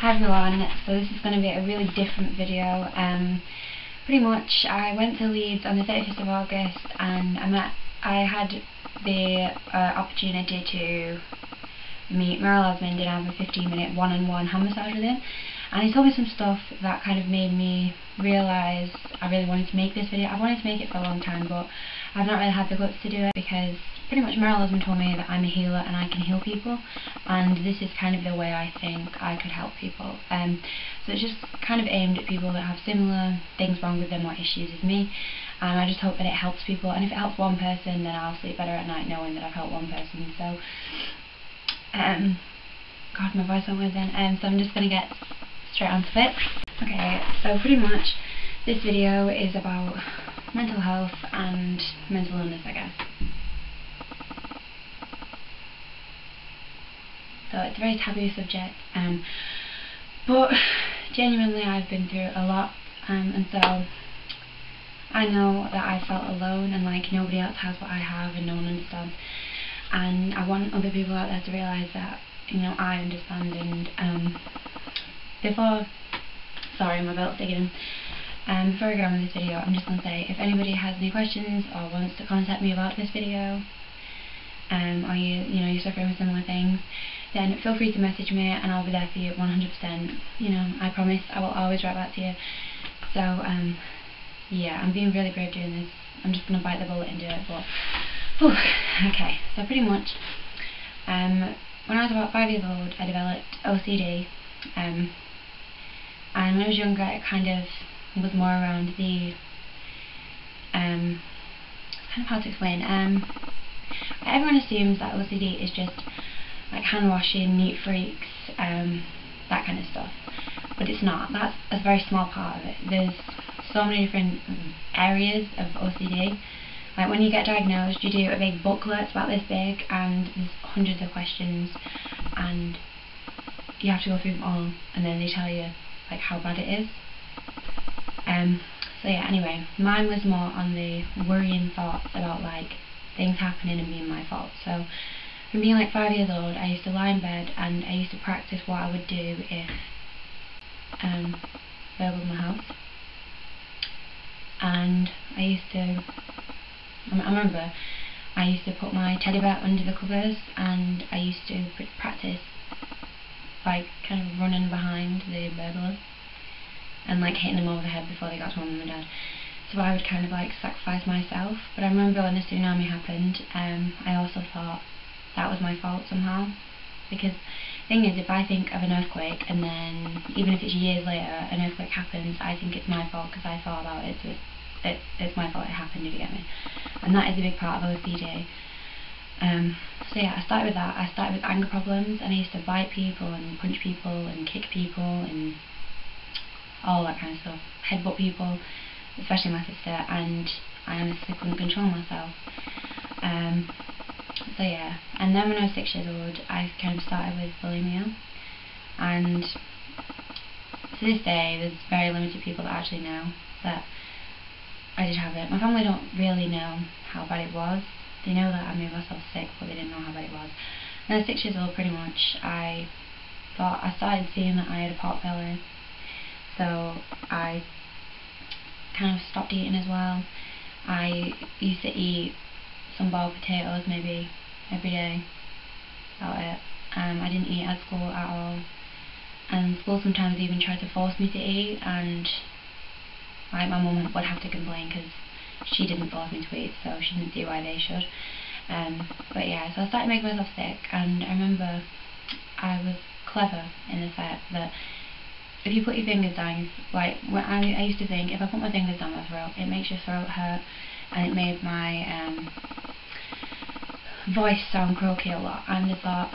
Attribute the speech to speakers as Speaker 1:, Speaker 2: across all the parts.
Speaker 1: Hi everyone, so this is going to be a really different video. Pretty much I went to Leeds on the 31st of August and I had the opportunity to meet Merrill Osmond and have a 15-minute one-on-one hand massage with him, and he told me some stuff that kind of made me realise I really wanted to make this video. I've wanted to make it for a long time, but I've not really had the guts to do it because pretty much Merrill Osmond told me that I'm a healer and I can heal people, and this is kind of the way I think I could help people. So it's just kind of aimed at people that have similar things wrong with them or issues as me, and I just hope that it helps people, and if it helps one person then I'll sleep better at night knowing that I've helped one person. So God, my voice went weird then. So I'm just going to get straight onto it. Okay, so pretty much this video is about mental health and mental illness, I guess. So it's a very taboo subject, but genuinely I've been through a lot, and so I know that I felt alone and like nobody else has what I have and no one understands, and I want other people out there to realise that, you know, I understand. And sorry, my belt's digging in. Before I get on with this video, I'm just going to say, if anybody has any questions or wants to contact me about this video, or you're suffering with similar things, then feel free to message me and I'll be there for you 100%. You know, I promise I will always write back to you. So yeah, I'm being really brave doing this. I'm just going to bite the bullet and do it, but whew. Okay, so pretty much when I was about 5 years old I developed OCD, and when I was younger it kind of was more around the it's kind of hard to explain. Everyone assumes that OCD is just like hand washing, neat freaks, that kind of stuff, but it's not. That's a very small part of it. There's so many different areas of OCD. Like when you get diagnosed, you do a big booklet, it's about this big, and there's hundreds of questions, and you have to go through them all, and then they tell you like how bad it is. So yeah, anyway, mine was more on the worrying thoughts about like things happening and being my fault. So from being like 5 years old, I used to lie in bed and I used to practice what I would do if burgled my house. And I remember I used to put my teddy bear under the covers, and I used to practice like kind of running behind the burglars and like hitting them over the head before they got to mum and dad. So I would kind of like sacrifice myself. But I remember when the tsunami happened, I also thought that was my fault somehow, because the thing is, if I think of an earthquake and then even if it's years later an earthquake happens, I think it's my fault because I thought about it, so it's my fault it happened, if you get me. And that is a big part of OCD. So yeah, I started with that. I started with anger problems, and I used to bite people and punch people and kick people and all that kind of stuff, headbutt people, especially my sister, and I honestly couldn't control myself. So yeah, and then when I was 6 years old I kind of started with bulimia, and to this day there's very limited people that actually know that I did have it. My family don't really know how bad it was. They know that I made myself sick, but they didn't know how bad it was. When I was 6 years old, pretty much I started seeing that I had a pot belly, so I kind of stopped eating as well. I used to eat some boiled potatoes maybe every day, about it. I didn't eat at school at all, and school sometimes even tried to force me to eat, and like my mum would have to complain because she didn't force me to eat, so she didn't see why they should. But yeah, so I started making myself sick, and I remember I was clever in the fact that if you put your fingers down, like when I used to think if I put my fingers down my throat, it makes your throat hurt, and it made my voice sound croaky a lot. And I thought,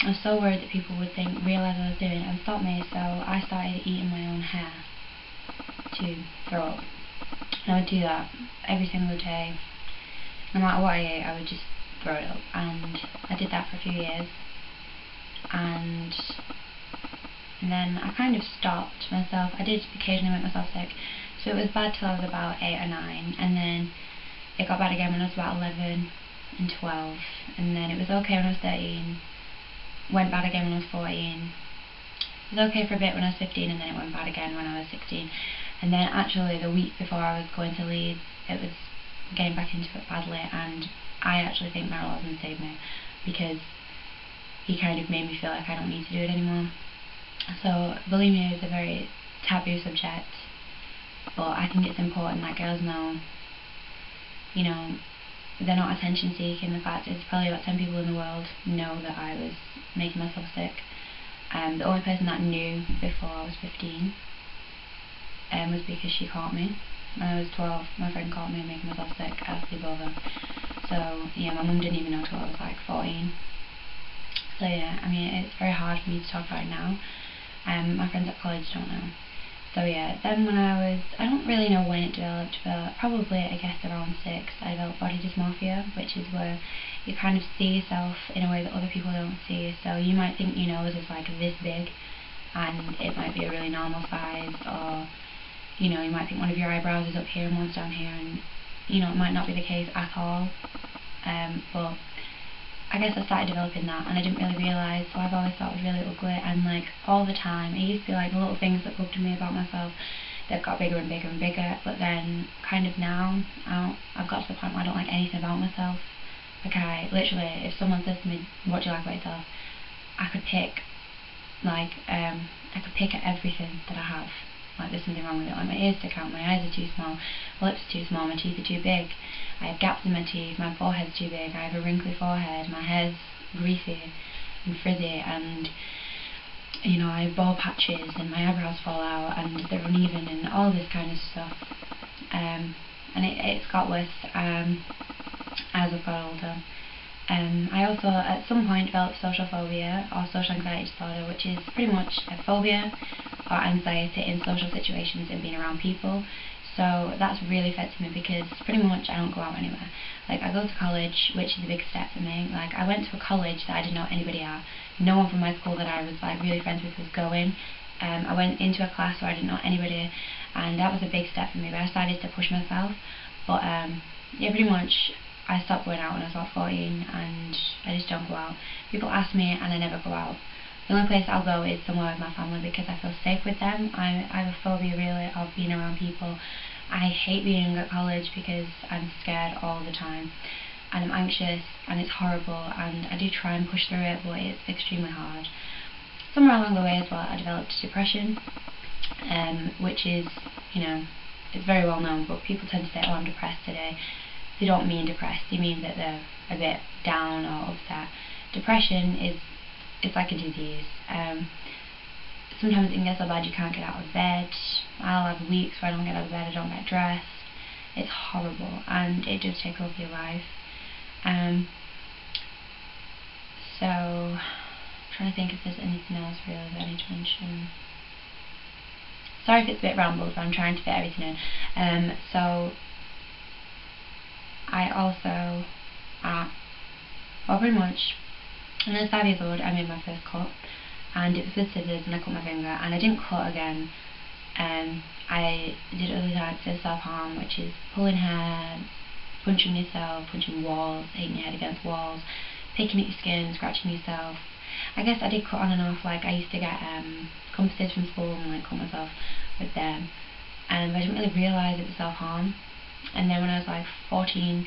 Speaker 1: I was so worried that people would realise what I was doing and stop me, so I started eating my own hair to throw up. And I would do that every single day. No matter what I ate, I would just throw it up, and I did that for a few years, and then I kind of stopped myself. I did occasionally make myself sick, so it was bad till I was about 8 or 9, and then it got bad again when I was about 11 and 12, and then it was okay when I was 13, went bad again when I was 14, was okay for a bit when I was 15, and then it went bad again when I was 16. And then actually the week before I was going to Leeds, it was getting back into it badly, and I actually think my husband saved me, because he kind of made me feel like I don't need to do it anymore. So bulimia is a very taboo subject, but I think it's important that girls know, you know, they're not attention seeking. The fact is, probably about 10 people in the world know that I was making myself sick. The only person that knew before I was 15 was because she caught me. When I was 12, my friend caught me making myself sick at a sleepover. So yeah, my mum didn't even know till I was like 14. So yeah, I mean, it's very hard for me to talk about it now. My friends at college don't know. So yeah, then when I don't really know when it developed, but probably I guess around 6, I developed body dysmorphia, which is where you kind of see yourself in a way that other people don't see. So you might think your nose is like this big, and it might be a really normal size, or you know, you might think one of your eyebrows is up here and one's down here, and you know, it might not be the case at all. But I guess I started developing that, and I didn't really realise, so I've always thought it was really ugly, and like all the time, it used to be like the little things that bugged me about myself, they've got bigger and bigger and bigger. But then kind of now, I've got to the point where I don't like anything about myself. Like, I literally, if someone says to me, what do you like about yourself, I could pick at everything that I have. Like, there's something wrong with it. Like, my ears stick out, my eyes are too small, my lips are too small, my teeth are too big, I have gaps in my teeth, my forehead's too big, I have a wrinkly forehead, my hair's greasy and frizzy, and you know, I have bald patches, and my eyebrows fall out, and they're uneven, and all this kind of stuff. And it's got worse as I've got older. I also at some point developed social phobia, or social anxiety disorder, which is pretty much a phobia or anxiety in social situations and being around people. So that's really affected me, because pretty much I don't go out anywhere. Like, I go to college, which is a big step for me. Like, I went to a college that I didn't know anybody at. No one from my school that I was like really friends with was going. I went into a class where I didn't know anybody, and that was a big step for me, but I decided to push myself. But yeah, pretty much I stopped going out when I was about 14, and I just don't go out. People ask me and I never go out. The only place I'll go is somewhere with my family, because I feel safe with them. I have a phobia really of being around people. I hate being at college because I'm scared all the time, and I'm anxious, and it's horrible, and I do try and push through it, but it's extremely hard. Somewhere along the way as well, I developed depression, which is, you know, it's very well known, but people tend to say, oh, I'm depressed today. They don't mean depressed, they mean that they're a bit down or upset. Depression it's like a disease. Sometimes it can get so bad you can't get out of bed. I'll have weeks where I don't get out of bed, I don't get dressed. It's horrible, and it does take over your life. So, I'm trying to think if there's anything else really that I need to mention. Sorry if it's a bit rambled, but I'm trying to fit everything in. So, I also, well, pretty much, when I was 5 years old, I made my first cut, and it was with scissors, and I cut my finger, and I didn't cut again. I did other types of self-harm, which is pulling hair, punching yourself, punching walls, hitting your head against walls, picking at your skin, scratching yourself. I guess I did cut on and off. Like, I used to get compasses from school and like cut myself with them, and I didn't really realise it was self-harm. And then when I was like 14,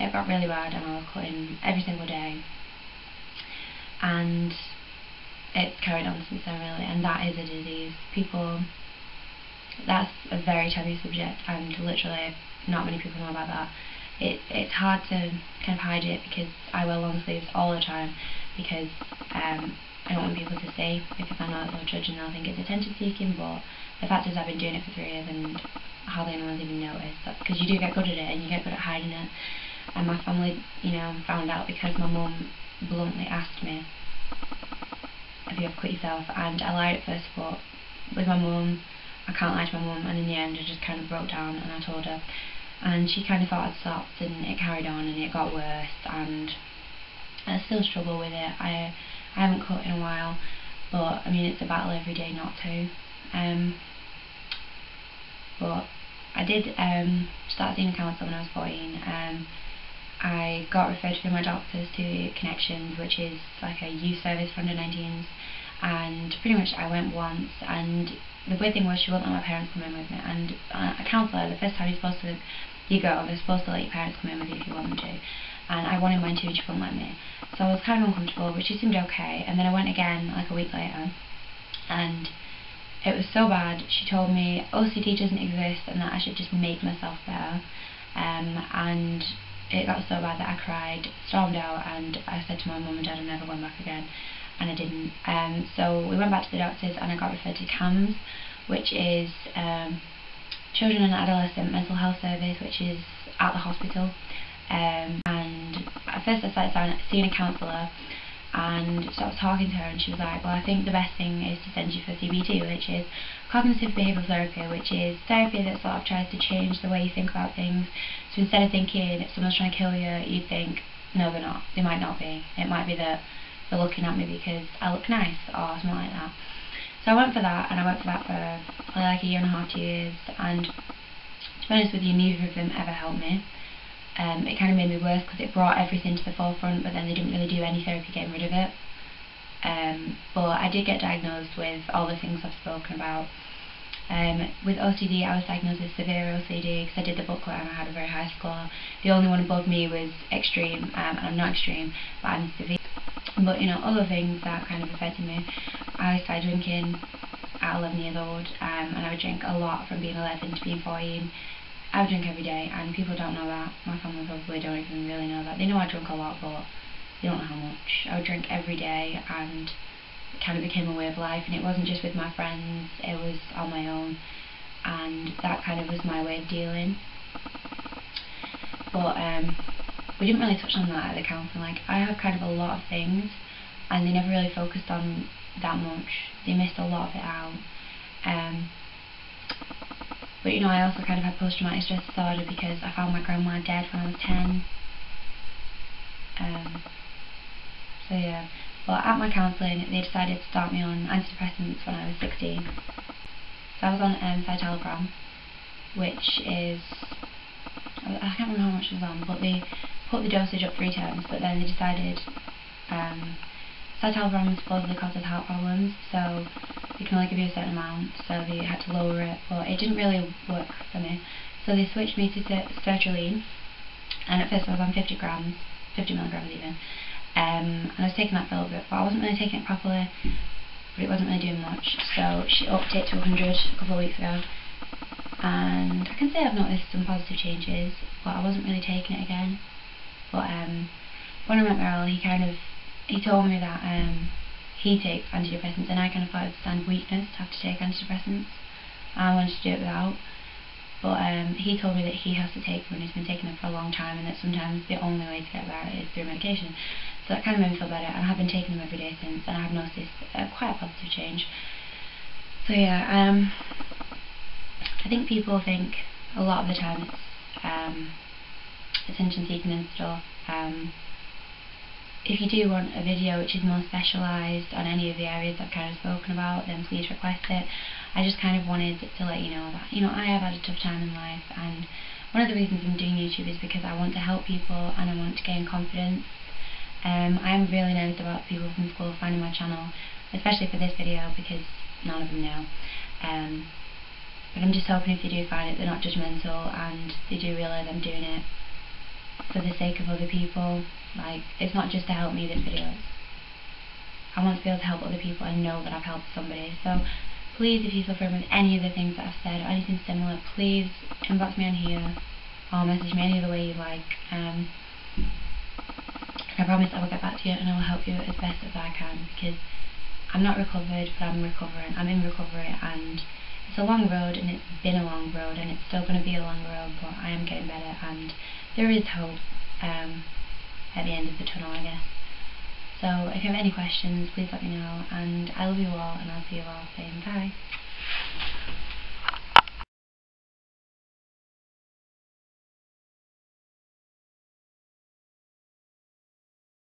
Speaker 1: it got really bad, and I was cutting every single day, and it's carried on since then really, and that is a disease. That's a very taboo subject, and literally not many people know about that. It's hard to kind of hide it, because I wear long sleeves all the time, because I don't want people to see, because I know that they'll judge and they'll think it's attention seeking. But the fact is, I've been doing it for 3 years and hardly anyone's even noticed. Because you do get good at it, and you get good at hiding it. And my family, you know, found out because my mum bluntly asked me, have you ever cut yourself? And I lied at first, but with my mum, I can't lie to my mum, and in the end I just kind of broke down and I told her, and she kind of thought I'd stopped, and it carried on and it got worse, and I still struggle with it. I haven't cut in a while, but I mean, it's a battle every day not to. But I did start seeing a counsellor when I was 14. I got referred through my doctors to Connections, which is like a youth service for under 19s, and pretty much I went once, and the weird thing was she wouldn't let my parents come in with me, and a counsellor, the first time you go, they're supposed to let your parents come in with you if you want them to, and I wanted mine too and she wouldn't let me, so I was kind of uncomfortable, but she seemed okay. And then I went again like a week later, and it was so bad. She told me OCD doesn't exist and that I should just make myself better, and it got so bad that I cried, stormed out, and I said to my mum and dad I'm never going back again, and I didn't. So we went back to the doctors and I got referred to CAMS, which is Children and Adolescent Mental Health Service, which is at the hospital. And at first I started seeing a counsellor, and so I was talking to her, and she was like, well, I think the best thing is to send you for CBT, which is cognitive behavioural therapy, which is therapy that sort of tries to change the way you think about things. So instead of thinking if someone's trying to kill you, you think, no, they're not, they might not be, it might be that they're looking at me because I look nice or something like that. So I went for that, and I went for that for like a year and a half, 2 years, and to be honest with you, neither of them ever helped me. It kind of made me worse because it brought everything to the forefront, but then they didn't really do any therapy getting rid of it. But I did get diagnosed with all the things I've spoken about. With OCD, I was diagnosed with severe OCD because I did the booklet and I had a very high score. The only one above me was extreme, and I'm not extreme, but I'm severe. But you know, other things that kind of affected me. I started drinking at 11 years old, and I would drink a lot from being 11 to being 14. I would drink every day, and people don't know that. My family probably don't even really know that. They know I drink a lot, but they don't know how much. I would drink every day, and it kind of became a way of life, and it wasn't just with my friends, it was on my own, and that kind of was my way of dealing. But we didn't really touch on that at the counselling. Like, I had kind of a lot of things, and they never really focused on that much. They missed a lot of it out. But you know, I also kind of had post-traumatic stress disorder because I found my grandma dead when I was 10. So yeah. But at my counselling, they decided to start me on antidepressants when I was 16. So I was on citalopram, which is, I can't remember how much I was on, but they put the dosage up 3 times, but then they decided citalopram supposedly causes heart problems, so you can only give you a certain amount, so they had to lower it, but it didn't really work for me. So they switched me to sertraline, and at first I was on 50 milligrams even, and I was taking that for a little bit, but I wasn't really taking it properly, but it wasn't really doing much, so she upped it to 100 a couple of weeks ago, and I can say I've noticed some positive changes, but I wasn't really taking it again. But when I met Merrill, he told me that he takes antidepressants, and I kind of thought it was a sign of weakness to have to take antidepressants. I wanted to do it without, but he told me that he has to take them and he's been taking them for a long time, and that sometimes the only way to get better is through medication. So that kind of made me feel better, and I have been taking them every day since, and I have noticed quite a positive change. So yeah, I think people think a lot of the time it's attention seeking and stuff. If you do want a video which is more specialised on any of the areas I've kind of spoken about, then please request it. I just kind of wanted to let you know that, you know, I have had a tough time in life, and one of the reasons I'm doing YouTube is because I want to help people and I want to gain confidence. I'm really nervous about people from school finding my channel, especially for this video, because none of them know. But I'm just hoping if they do find it, they're not judgmental and they do realise I'm doing it for the sake of other people. Like, it's not just to help me, this video. I want to be able to help other people and know that I've helped somebody. So please, if you suffer with any of the things that I've said or anything similar, please inbox me on here or message me any other way you like. And I promise I will get back to you and I will help you as best as I can, because I'm not recovered, but I'm recovering. I'm in recovery, and it's a long road, and it's been a long road, and it's still going to be a long road, but I am getting better, and there is hope at the end of the tunnel, I guess. So if you have any questions, please let me know, and I love you all, and I'll see you all soon. Bye.